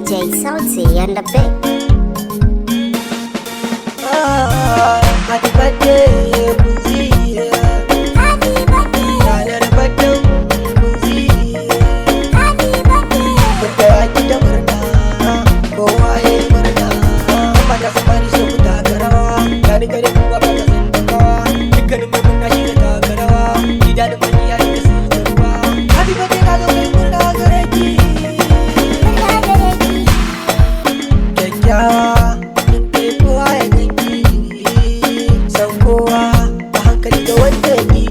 DJ Salty and the Big. Happy birthday, Kuzi. Happy birthday. Ranar birthday, Kuzi. Happy birthday. Wanda ya ki da murna, kowa ya yi murna. Mata samari su ku taka rawa, gani gari kuwa ba ta san takawa. Dukkanin mai murna shi da taka rawa, gida da mani ya yi da su da ruwa. Happy birthday ka zo kai murna gare ki. Kyakkyawa, in kowa ya ganki. San kowa a hankali da wanda ya ƙi.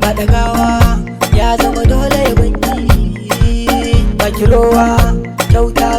Madagawa ya zama dole ya banki. Bakirowa kyauta